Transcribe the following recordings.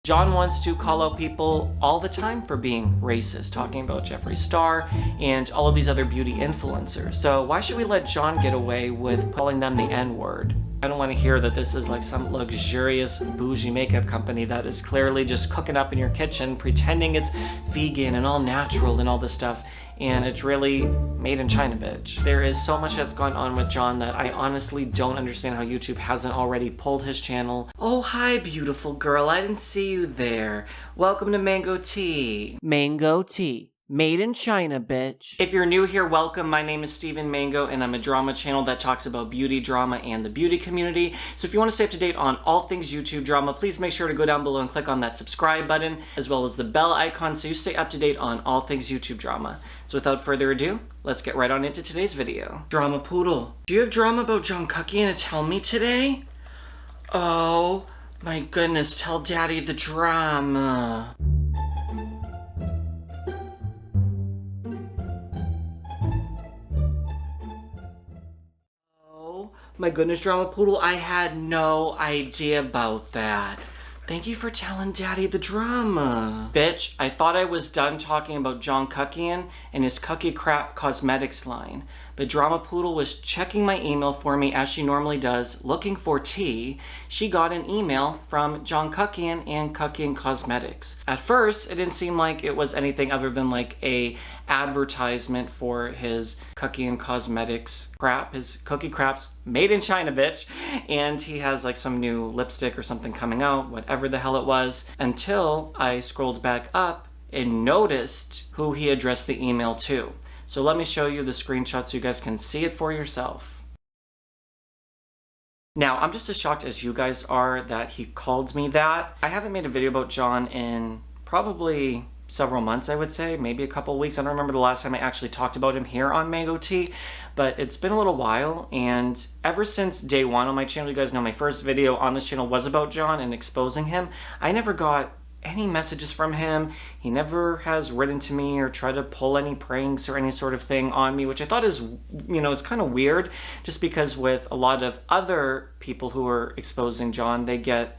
John wants to call out people all the time for being racist, talking about Jeffree Star and all of these other beauty influencers. So why should we let John get away with calling them the N-word? I don't want to hear that this is like some luxurious bougie makeup company that is clearly just cooking up in your kitchen, pretending it's vegan and all natural and all this stuff, and it's really made in China, bitch. There is so much that's gone on with John that I honestly don't understand how YouTube hasn't already pulled his channel. Oh, hi, beautiful girl. I didn't see you there. Welcome to Mango Tea. Mango Tea. Made in China, bitch. If you're new here, welcome. My name is Steven Mango, and I'm a drama channel that talks about beauty, drama, and the beauty community. So if you want to stay up to date on all things YouTube drama, please make sure to go down below and click on that subscribe button, as well as the bell icon, so you stay up to date on all things YouTube drama. So without further ado, let's get right on into today's video. Drama Poodle, do you have drama about John Kuckian to tell me today? Oh, my goodness, tell Daddy the drama. My goodness, Drama Poodle, I had no idea about that. Thank you for telling Daddy the drama. Bitch, I thought I was done talking about John Kuckian and his Cookie Crap Cosmetics line, but Drama Poodle was checking my email for me as she normally does, looking for tea. She got an email from John Kuckian and Kuckian Cosmetics. At first, it didn't seem like it was anything other than like a advertisement for his Kuckian Cosmetics crap, his cookie craps made in China, bitch. And he has like some new lipstick or something coming out, whatever the hell it was, until I scrolled back up and noticed who he addressed the email to. So let me show you the screenshot so you guys can see it for yourself. Now, I'm just as shocked as you guys are that he called me that. I haven't made a video about John in probably several months, I would say, maybe a couple weeks. I don't remember the last time I actually talked about him here on Mango Tea, but it's been a little while, and ever since day one on my channel, you guys know my first video on this channel was about John and exposing him. I never got any messages from him. He never has written to me or tried to pull any pranks or any sort of thing on me, which I thought is, is kind of weird, just because with a lot of other people who are exposing John, they get,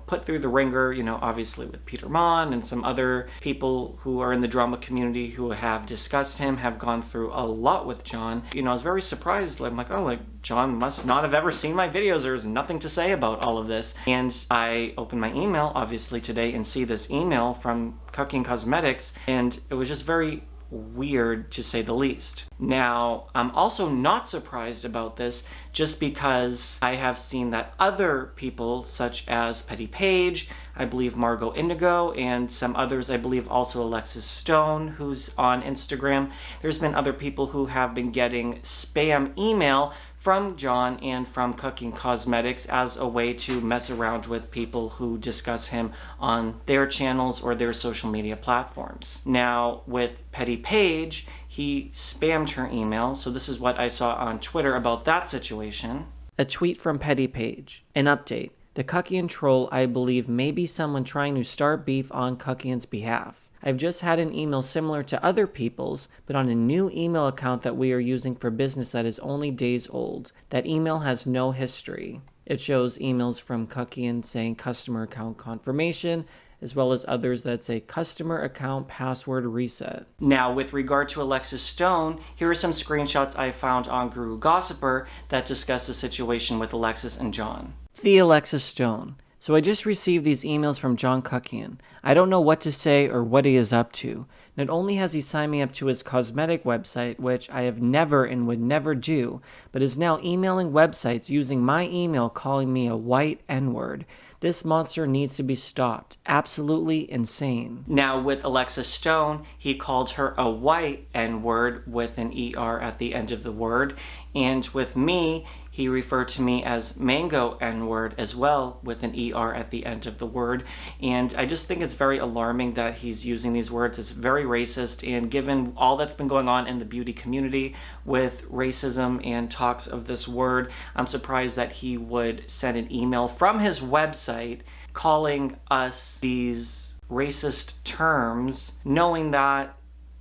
put through the ringer, obviously with Peter Mon and some other people who are in the drama community who have discussed him, have gone through a lot with John. I was very surprised. I'm like, oh, John must not have ever seen my videos. There's nothing to say about all of this. And I opened my email, obviously, today and see this email from Kuckian Cosmetics, and it was just very weird, to say the least. Now, I'm also not surprised about this, just because I have seen that other people, such as Petty Page, I believe Margot Indigo, and some others, I believe also Alexis Stone, who's on Instagram. There's been other people who have been getting spam email from John and from Kuckian Cosmetics as a way to mess around with people who discuss him on their channels or their social media platforms. Now, with Petty Page, he spammed her email, so this is what I saw on Twitter about that situation. A tweet from Petty Page. An update. The Kuckian troll, I believe, may be someone trying to start beef on Kuckian's behalf. I've just had an email similar to other people's, but on a new email account that we are using for business that is only days old. That email has no history. It shows emails from Kuckian saying customer account confirmation, as well as others that say customer account password reset. Now, with regard to Alexis Stone, here are some screenshots I found on Guru Gossiper that discuss the situation with Alexis and John. The Alexis Stone. So I just received these emails from John Kuckian. I don't know what to say or what he is up to. Not only has he signed me up to his cosmetic website, which I have never and would never do, but is now emailing websites using my email calling me a white N-word. This monster needs to be stopped. Absolutely insane. Now, with Alexis Stone, he called her a white N-word with an ER at the end of the word. And with me, he referred to me as Mango N-word as well, with an ER at the end of the word. And I just think it's very alarming that he's using these words. It's very racist, and given all that's been going on in the beauty community with racism and talks of this word, I'm surprised that he would send an email from his website calling us these racist terms, knowing that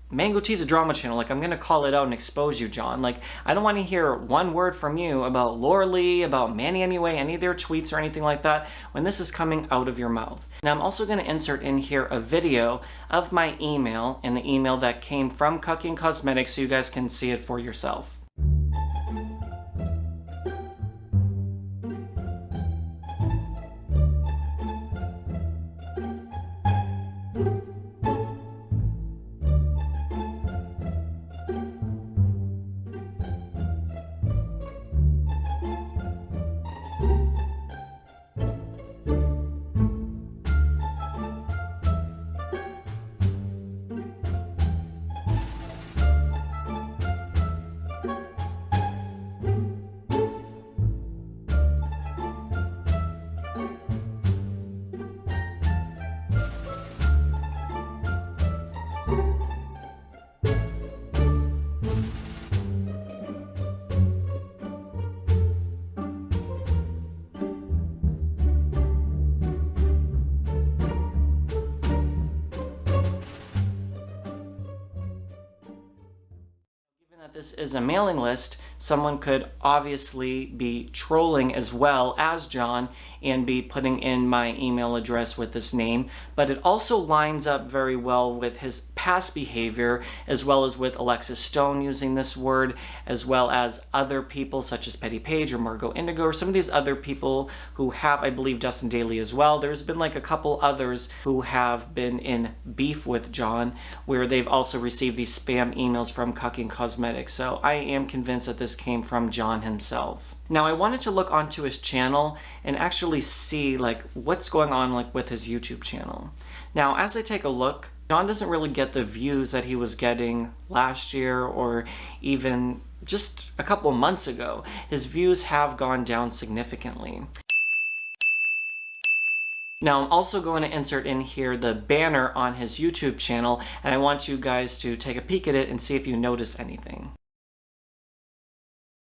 Mango Tea's a drama channel. Like, I'm gonna call it out and expose you, John. Like, I don't want to hear one word from you about Laura Lee, about Manny MUA, any of their tweets or anything like that when this is coming out of your mouth. Now, I'm also gonna insert in here a video of my email and the email that came from Kuckian Cosmetics so you guys can see it for yourself. This is a mailing list, someone could obviously be trolling as well as John and be putting in my email address with this name, but it also lines up very well with his past behavior, as well as with Alexis Stone using this word, as well as other people such as Petty Page or Margot Indigo, or some of these other people who have, I believe, Dustin Daly as well. There's been like a couple others who have been in beef with John, where they've also received these spam emails from Kuckian Cosmetics. So I am convinced that this came from John himself. Now, I wanted to look onto his channel and actually see like what's going on like with his YouTube channel. Now, as I take a look, John doesn't really get the views that he was getting last year or even just a couple of months ago. His views have gone down significantly. Now, I'm also going to insert in here the banner on his YouTube channel, and I want you guys to take a peek at it and see if you notice anything.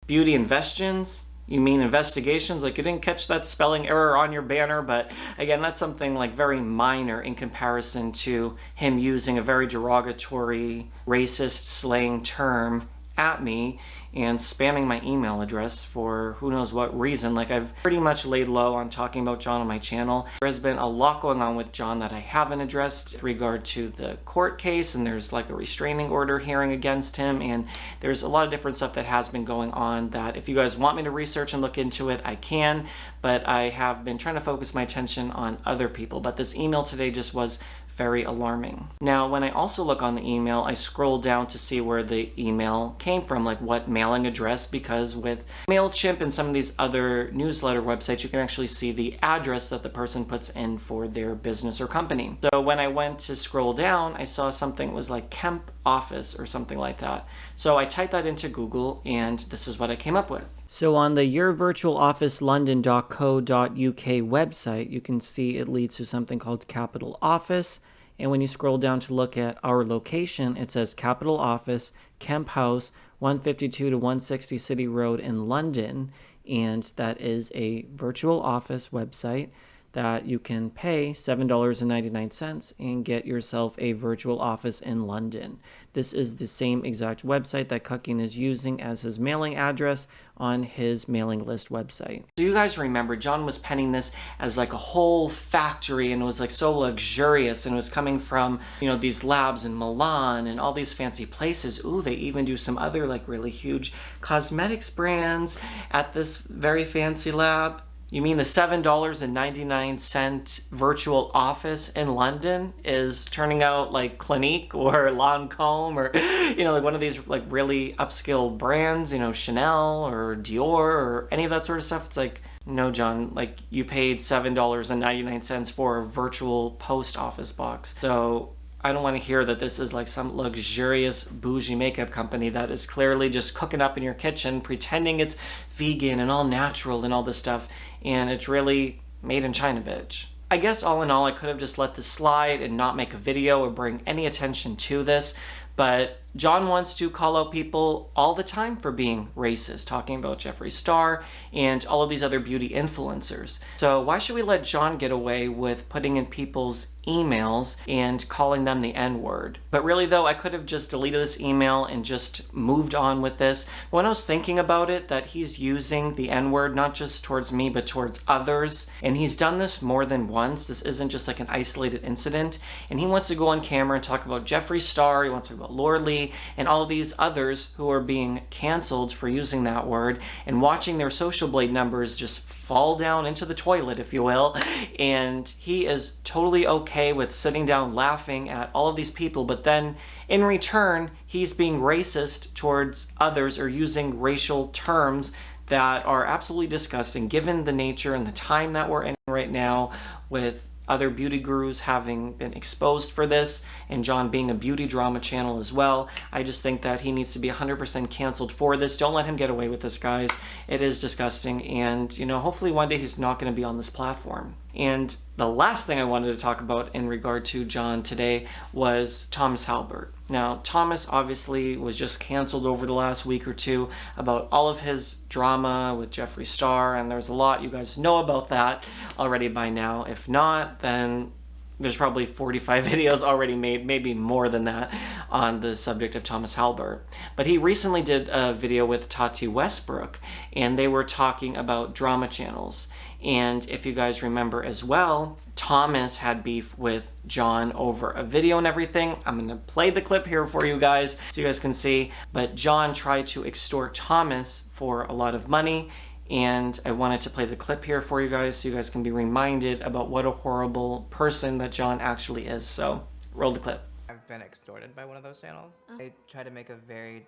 Beauty Investions? You mean investigations? Like, you didn't catch that spelling error on your banner, but again, that's something like very minor in comparison to him using a very derogatory, racist slang term at me and spamming my email address for who knows what reason. Like, I've pretty much laid low on talking about John on my channel. There has been a lot going on with John that I haven't addressed with regard to the court case, and there's like a restraining order hearing against him, and there's a lot of different stuff that has been going on that if you guys want me to research and look into it, I can, but I have been trying to focus my attention on other people. But this email today just was very alarming. Now, when I also look on the email, I scroll down to see where the email came from, like what mailing address, because with MailChimp and some of these other newsletter websites, you can actually see the address that the person puts in for their business or company. So when I went to scroll down, I saw something was like Kemp Office or something like that. So I typed that into Google, and this is what I came up with. So on the yourvirtualofficelondon.co.uk website, you can see it leads to something called Capital Office. And when you scroll down to look at our location, it says Capital Office, Kemp House, 152 to 160 City Road in London. And that is a virtual office website that you can pay $7.99 and get yourself a virtual office in London. This is the same exact website that Kuckian is using as his mailing address on his mailing list website. So you guys remember, John was penning this as like a whole factory, and it was like so luxurious, and it was coming from, you know, these labs in Milan and all these fancy places. Ooh, they even do some other like really huge cosmetics brands at this very fancy lab. You mean the $7.99 virtual office in London is turning out like Clinique or Lancome or, you know, like one of these like really upscale brands, you know, Chanel or Dior or any of that sort of stuff? It's like, no, John, like you paid $7.99 for a virtual post office box. So I don't want to hear that this is like some luxurious bougie makeup company that is clearly just cooking up in your kitchen, pretending it's vegan and all natural and all this stuff, and it's really made in China, bitch. I guess all in all, I could have just let this slide and not make a video or bring any attention to this, But John wants to call out people all the time for being racist, talking about Jeffree Star and all of these other beauty influencers. So why should we let John get away with putting in people's emails and calling them the N-word? But really though, I could have just deleted this email and just moved on with this. When I was thinking about it, that he's using the N-word not just towards me, but towards others. And he's done this more than once. This isn't just like an isolated incident. And he wants to go on camera and talk about Jeffree Star, he wants to talk about Laura Lee, and all of these others who are being canceled for using that word, and watching their Social Blade numbers just fall down into the toilet, if you will. And he is totally okay with sitting down laughing at all of these people, but then in return, he's being racist towards others or using racial terms that are absolutely disgusting given the nature and the time that we're in right now, with other beauty gurus having been exposed for this, and John being a beauty drama channel as well. I just think that he needs to be 100% canceled for this. Don't let him get away with this, guys. It is disgusting, and, you know, hopefully one day he's not going to be on this platform. And the last thing I wanted to talk about in regard to John today was Thomas Halbert. Now, Thomas obviously was just canceled over the last week or two about all of his drama with Jeffree Star, and there's a lot you guys know about that already by now. If not, then there's probably 45 videos already made, maybe more than that, on the subject of Thomas Halbert. But he recently did a video with Tati Westbrook, and they were talking about drama channels. And if you guys remember as well, Thomas had beef with John over a video and everything. I'm going to play the clip here for you guys so you guys can see. But John tried to extort Thomas for a lot of money, and I wanted to play the clip here for you guys so you guys can be reminded about what a horrible person that John actually is. So roll the clip. I've been extorted by one of those channels. They tried to make a very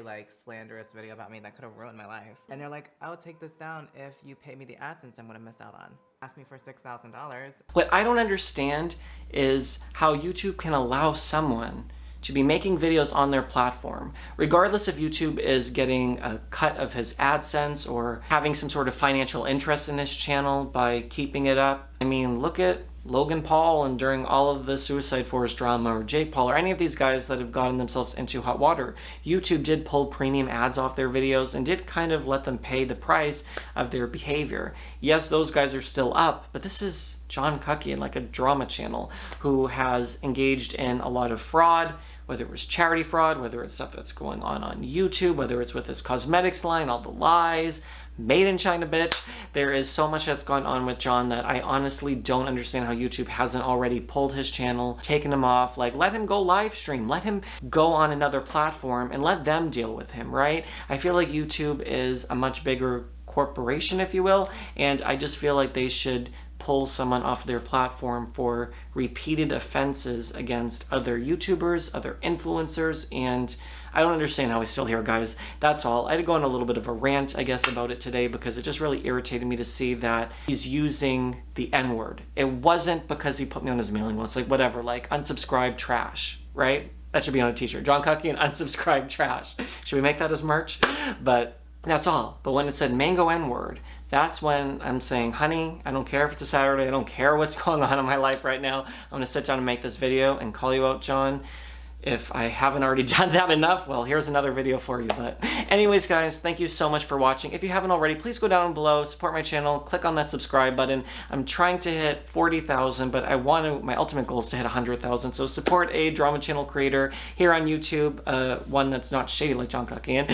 like slanderous video about me that could have ruined my life. And they're like, I'll take this down if you pay me the AdSense I'm gonna miss out on. Asked me for $6,000. What I don't understand is how YouTube can allow someone to be making videos on their platform, regardless if YouTube is getting a cut of his AdSense or having some sort of financial interest in his channel by keeping it up. I mean, look at Logan Paul and during all of the Suicide Forest drama, or Jake Paul, or any of these guys that have gotten themselves into hot water. YouTube did pull premium ads off their videos and did kind of let them pay the price of their behavior. Yes, those guys are still up, but this is John Kuckian, like a drama channel, who has engaged in a lot of fraud, whether it was charity fraud, whether it's stuff that's going on YouTube, whether it's with his cosmetics line, all the lies, made in China, bitch. There is so much that's gone on with John that I honestly don't understand how YouTube hasn't already pulled his channel, taken him off. Like, let him go live stream, let him go on another platform and let them deal with him, right? I feel like YouTube is a much bigger corporation, if you will, and I just feel like they should pull someone off their platform for repeated offenses against other YouTubers, other influencers, and I don't understand how he's still here, guys. That's all. I had to go on a little bit of a rant, I guess, about it today because it just really irritated me to see that he's using the N-word. It wasn't because he put me on his mailing list, like whatever, like unsubscribe trash, right? That should be on a t-shirt. John Kuckian, unsubscribe trash. Should we make that as merch? But that's all. But when it said mango N-word, that's when I'm saying, honey, I don't care if it's a Saturday, I don't care what's going on in my life right now. I'm gonna sit down and make this video and call you out, John. If I haven't already done that enough, well, here's another video for you. But anyways, guys, thank you so much for watching. If you haven't already, please go down below, support my channel, click on that subscribe button. I'm trying to hit 40,000, but my ultimate goal is to hit 100,000. So support a drama channel creator here on YouTube, one that's not shady like John Kuckian.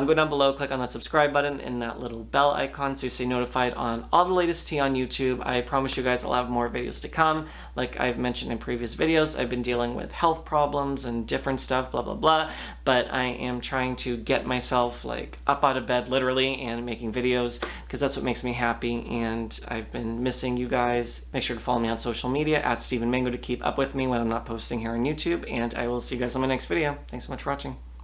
Go down below, click on that subscribe button and that little bell icon so you stay notified on all the latest tea on YouTube. I promise you guys I'll have more videos to come. Like I've mentioned in previous videos, I've been dealing with health problems and different stuff, blah blah blah, but I am trying to get myself like up out of bed literally and making videos because that's what makes me happy, and I've been missing you guys. Make sure to follow me on social media at stevenmangotea to keep up with me when I'm not posting here on YouTube, and I will see you guys on my next video. Thanks so much for watching.